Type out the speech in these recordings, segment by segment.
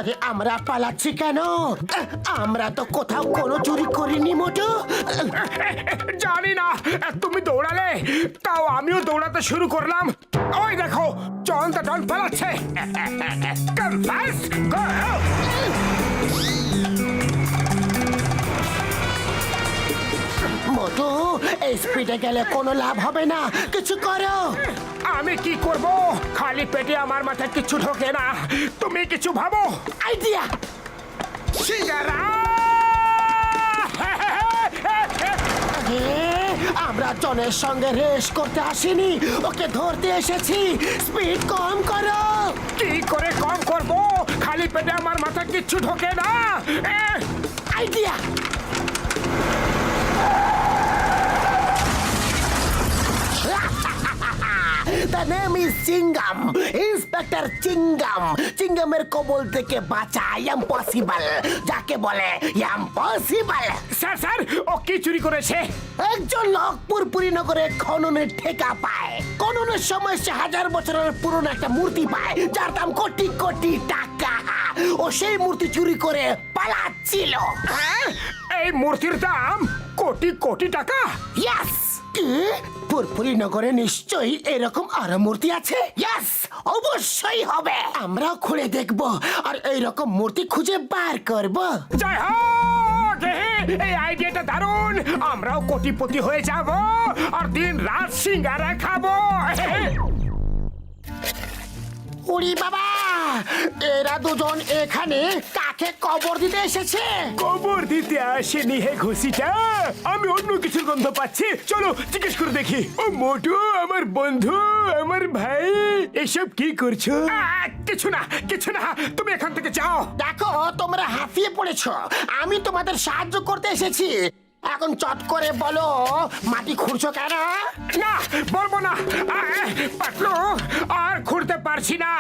আরে আমরা পালাচ্ছি কেন? আমরা তো কোথাও কোনো চুরি করিনি মোটু। জানি না, তুমি দৌড়ালে তাও আমিও দৌড়াতে শুরু করলাম। ওই দেখো জয়ন্ত ডন পালাচ্ছে। Come fast, go! মোটু, এই স্পিডে গেলে কোনো লাভ হবে না, কিছু করো। আমি কি করব? খালি পেটে আমার মাথায় কিছু ঢোকে না। তুমি কিছু ভাবো। আইডিয়া। সিঙ্গারা! আমরা জনের সঙ্গে রেস করতে আসিনি, ওকে ধরতে এসেছি। স্পিড কম করো। কি করে কম করব? খালি পেটে আমার মাথায় কিচ্ছু ঢোকে না। Idea. The name is Chingam, Inspector Chingam. চিঙ্গামের কবল থেকে বাঁচা ইম্পসিবল, যাকে বলে ইম্পসিবল। স্যার স্যার, ও কি চুরি করেছে? একজন লোক পুরপুরি নগরে খননের ঠেকা পায়। খননের সময় সে 1000 বছরের পুরনো একটা মূর্তি পায়, যার দাম কোটি কোটি টাকা। ও সেই মূর্তি চুরি করে পালাচ্ছিল। হ্যাঁ? এই মূর্তির দাম কোটি কোটি টাকা? ইয়েস। কি? পুরপুরি নগরে নিশ্চয়ই এরকম আরো মূর্তি আছে। ইয়েস, অবশ্যই হবে। আমরাও খুঁড়ে দেখব আর এইরকম মূর্তি খুঁজে বার করব। জয় হোক! এই আইডিয়াটা দারুণ। আমরাও কোটিপতি হয়ে যাব আর দিন রাত সিঙ্গারা খাবো। উড়ি বাবা, এরা দুজন এখানে কাকে কবর দিতে এসেছে? কবর দিতে আসেনি হে ঘুষিটা, আমি অন্য কিছুর গন্ধ পাচ্ছি। চলো জিজ্ঞেস করে দেখি। ও মোটু, আমার বন্ধু, আমার ভাই, এসব কি করছো? কিছু না, কিছু না, তুমি এখান থেকে যাও। দেখো, তোমরা হাঁপিয়ে পড়েছো, আমি তোমাদের সাহায্য করতে এসেছি। এখন চট করে বলো, মাটি খুঁড়ছো কেন? না, বলবো না। পাটলু, আর খুঁড়তে পারছি না।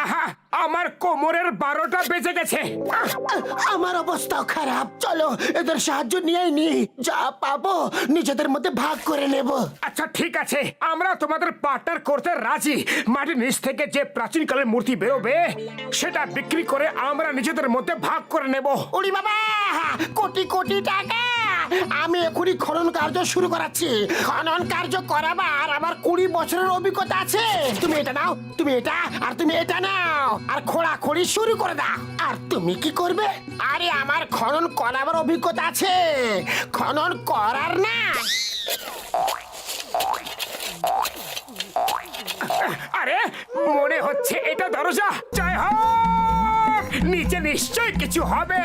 আমার কোমরের 12টা বেজে গেছে। আমার অবস্থাও খারাপ। চলো এদের সাহায্য নিয়েই নি, যা পাবো নিজেদের মধ্যে ভাগ করে নেব। আচ্ছা ঠিক আছে, আমরা তোমাদের পার্টনার করতে রাজি। মাটির নিচ থেকে যে প্রাচীনকালের মূর্তি বেরোবে সেটা বিক্রি করে আমরা নিজেদের মধ্যে ভাগ করে নেব। উড়ি বাবা, কোটি কোটি টাকা! আমি এখনই খনন কার্য শুরু করাচ্ছি। খনন কার্য করাবার আমার 20 বছরের অভিজ্ঞতা আছে। তুমি এটা নাও, তুমি এটা, আর তুমি এটা নাও, আর খোঁড়াখড়ি শুরু করে দাও। আর তুমি কি করবে? আরে আমার খনন করাবার অভিজ্ঞতা আছে, খনন করার না। আরে মনে হচ্ছে এটা দরজা। জয় হোক! নিচে নিশ্চয় কিছু হবে।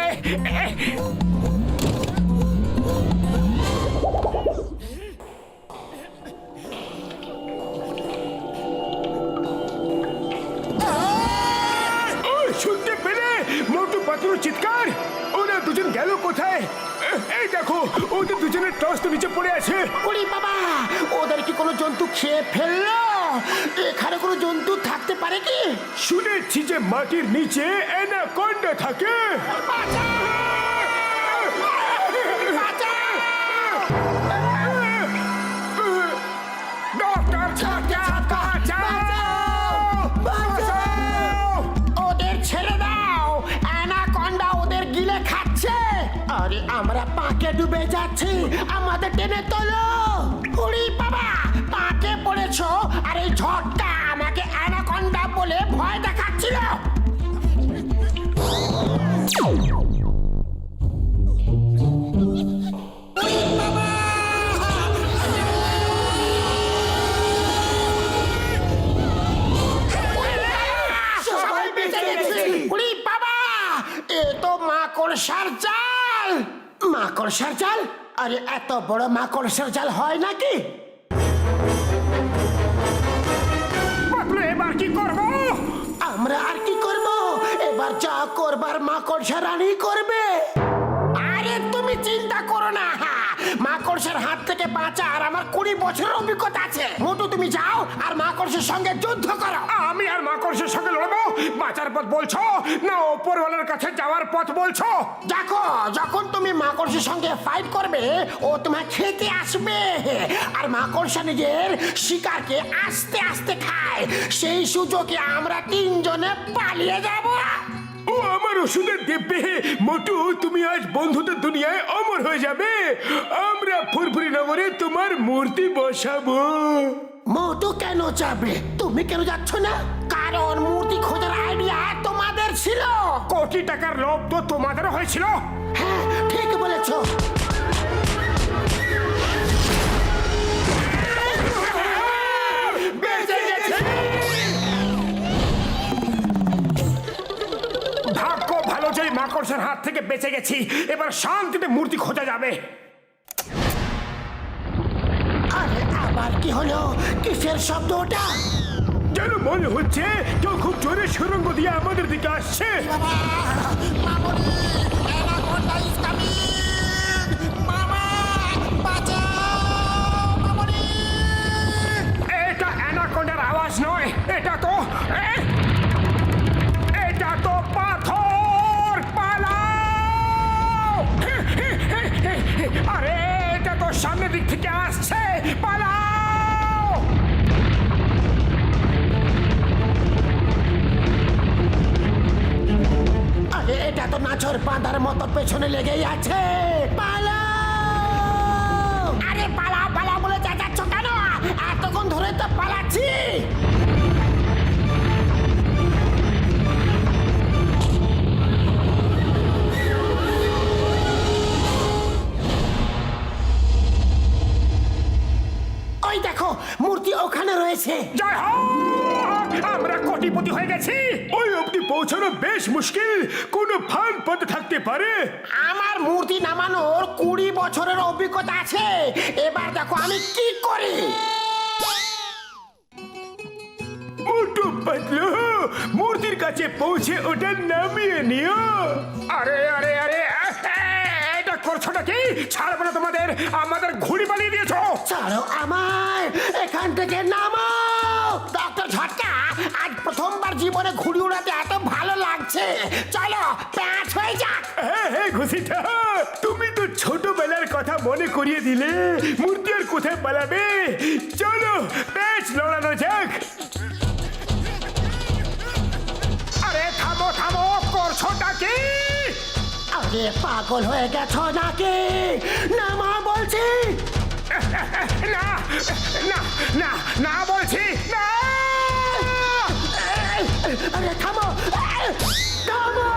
শুনতে পেলে মোটু পাতলুর চিৎকার? ওরা দুজন গেল কোথায়? এই দেখো, ওদের দুজনের টর্চ তো নিচে পড়ে আছে। উড়ি বাবা, ওদের কি কোনো জন্তু খেয়ে ফেললো? এখানে কোনো জন্তু থাকতে পারে কি? শুনেছি যে মাটির নিচে অ্যানাকোন্ডা থাকে। ডক্টর ছাকা, ওদের ছেড়ে দাও, অ্যানাকোন্ডা ওদের গিলে খাচ্ছে। আরে আমরা পাকে ডুবে যাচ্ছি, আমাদের টেনে তোলো। উড়ি বাবা, পাকে পড়েছো আর এই ঝড়টা আমাকে অ্যানাকোন্ডা বলে ভয় দেখাচ্ছিল। সবাই বেঁচে গেছি। উড়ি বাবা, এ তো মাকড়সার জাল। মাকড়সার জাল? আরে এত বড় মাকড়সার জাল হয় নাকি? পাতলু, এবার কি করব? আমরা আর কি করব? এবার যা করবার মাকড়সা রানী করবে। আরে তুমি চিন্তা করো না, মাকড়সার হাত থেকে বাঁচার আমার 20 বছরের অভিজ্ঞতা আছে। মোটু তুমি যাও আর মাকড়সার সঙ্গে যুদ্ধ করো। আমি আর মাকড়সার সঙ্গে লড়বো? বাঁচার পথ বলছো না ওপরওয়ালার কাছে যাওয়ার পথ বলছো? দেখো, যখন তুমি মাকড়সার সঙ্গে ফাইট করবে, ও তোমায় খেতে আসবে। আর মাকড়সা নিজের শিকারকে আস্তে আস্তে খায়। সেই সুযোগে আমরা 3 জনে পালিয়ে যাব। ও আমারও ওষুধের দেবে মোটু, তুমি আজ বন্ধুদের দুনিয়ায় অমর হয়ে যাবে। আমরা ফুরফুরি নগরে তোমার মূর্তি বসাবো। মোটু কেন যাবে? তুমি কেন যাচ্ছ না? কারণ মূর্তি খোঁজার আইডিয়া তোমাদের ছিল। কোটি টাকার লোভ তো তোমাদেরও হয়েছিল। হ্যাঁ, ঠিক বলেছ। বেঁচে গেছি। ভাগ্য ভালো যে মাকড়সার হাত থেকে বেঁচে গেছি। এবার শান্তিতে মূর্তি খোঁজা যাবে। আরে আবার কি হলো? কিসের শব্দ ওটা? যেন মনে হচ্ছে কেউ খুব জোরে সুরঙ্গ দিয়ে আমাদের দিকে আসছে। এটা অ্যানাকোন্ডার আওয়াজ নয়, এটা তো পাথর। পালাও! আরে এটা তো সামনের দিক থেকে আসছে। পালাও! আরে এটা তো নাছর বাঁধার মতো পেছনে লেগেই আছে। পালাও! আরে পালাও পালাও বলে চেঁচাচ্ছ কেন? এতক্ষণ ধরে তো পালাচ্ছি। ওই দেখো, মূর্তি ওখানে রয়েছে। জয় হোক! আমরা কোটিপতি হয়ে গেছি। ওই অবধি পৌঁছানো বেশ মুশকিল। কোনো ফান পথ থাকতে পারে। আমার মূর্তি নামানোর 20 বছরের অভিজ্ঞতা আছে। এবার দেখো আমি কি করি। মোটু পাতলু, মূর্তির কাছে পৌঁছে ওটা নামিয়ে নিও। আরে আরে আরে এটা করছোটা কি? ছাড়বো না তোমাদের। আমাদের ঘুড়ি বানিয়ে দিয়েছো। ছাড়ো আমায়, এখান থেকে নামাও। ডক্টর ঝটকা, আজ প্রথমবার জীবনে ঘুড়ি উড়াতে এত ভালো লাগছে। চলো প্যাঁচ হয়ে যাক। হ্যাঁ ঘুষিটা, তুমি তো ছোটবেলার কথা মনে করিয়ে দিলে। মূর্তি আর কোথায় পালাবে? চলো প্যাচ লড়ানো যাক। আরে থামো থামো, করছোটা কি? আরে পাগল হয়ে গেছো নাকি? নামা বলছি। না না না না বলছি না। আরে থামো, থামো।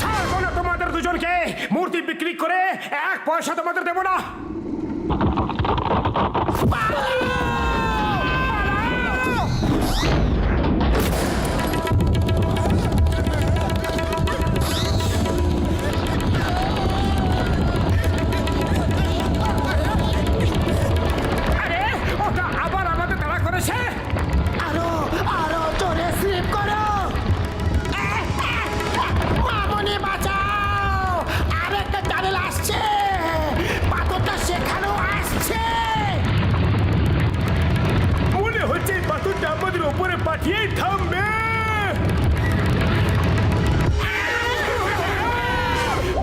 ছাড়বো না তোমাদের দুজনকে। মূর্তি বিক্রি করে 1 পয়সা তোমাদের দেবো না। আরে ওটা আবার আমাদের তাড়া করেছে। আরো আরো জোরে স্লিপ করো। মামনি বাঁচাও! আরেকটা টানেল আসছে। পাথরটা সেখানেও আসছে। মনে হচ্ছে এই পাথরটা আমাদের উপরে পাঠিয়ে থামবে।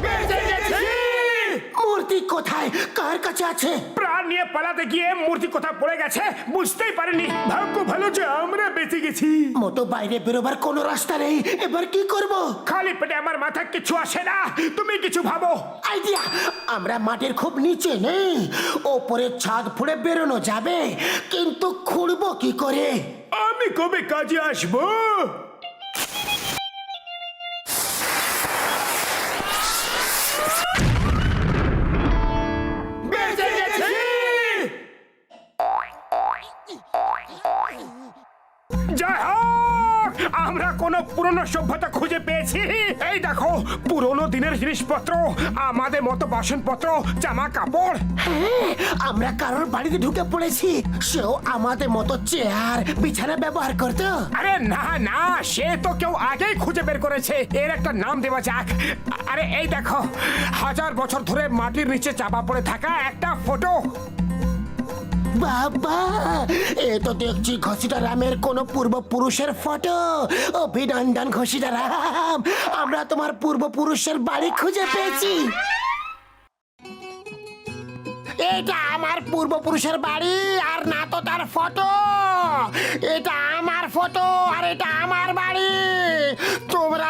বেঁচে গেছি! মূর্তি কোথায়? কার কাছে আছে? প্রাণ নিয়ে পালাতে গিয়ে মূর্তি কোথায় পড়ে গেছে বুঝতেই পারিনি। ভাগ্য ভালো যে আমরা বেঁচে গেছি। মোটো বাইরে বেরোবার কোনো রাস্তা নেই। এবার কি করব? খালি পেটে আমার মাথায় কিছু আসে না। তুমি কিছু ভাবো। আইডিয়া! আমরা মাটির খুব নিচে নেই। ওপরে ছাদ ফুঁড়ে বেরোনো যাবে, কিন্তু খুঁড়বো কি করে? আমি কবে কাজে আসবো? বেঁচে গেছি! জয় হোক! আমরা কোনো পুরনো সভ্যতা খুঁজে পেয়েছি। এই দেখো, পুরনো দিনের জিনিসপত্র, আমাদের মতো বাসনপত্র, জামা কাপড়। হ্যাঁ, আমরা কারোর বাড়িতে ঢুকে পড়েছি। সেও আমাদের মতো চেয়ার বিছানা ব্যবহার করতো। আরে না না, সে তো কেউ আগেই খুঁজে বের করেছে। এর একটা নাম দেওয়া যাক। আরে এই দেখো, 1000 বছর ধরে মাটির নিচে চাপা পড়ে থাকা একটা ফটো। বাবা, এ তো দেখছি ঘসিটা রামের কোন পূর্বপুরুষের ফটো। অভিনন্দন ঘসিটা রাম, আমরা তোমার পূর্বপুরুষের বাড়ি খুঁজে পেয়েছি। এটা আমার পূর্বপুরুষের বাড়ি আর না তো তার ফটো। এটা আমার ফটো আর এটা আমার বাড়ি। তোমরা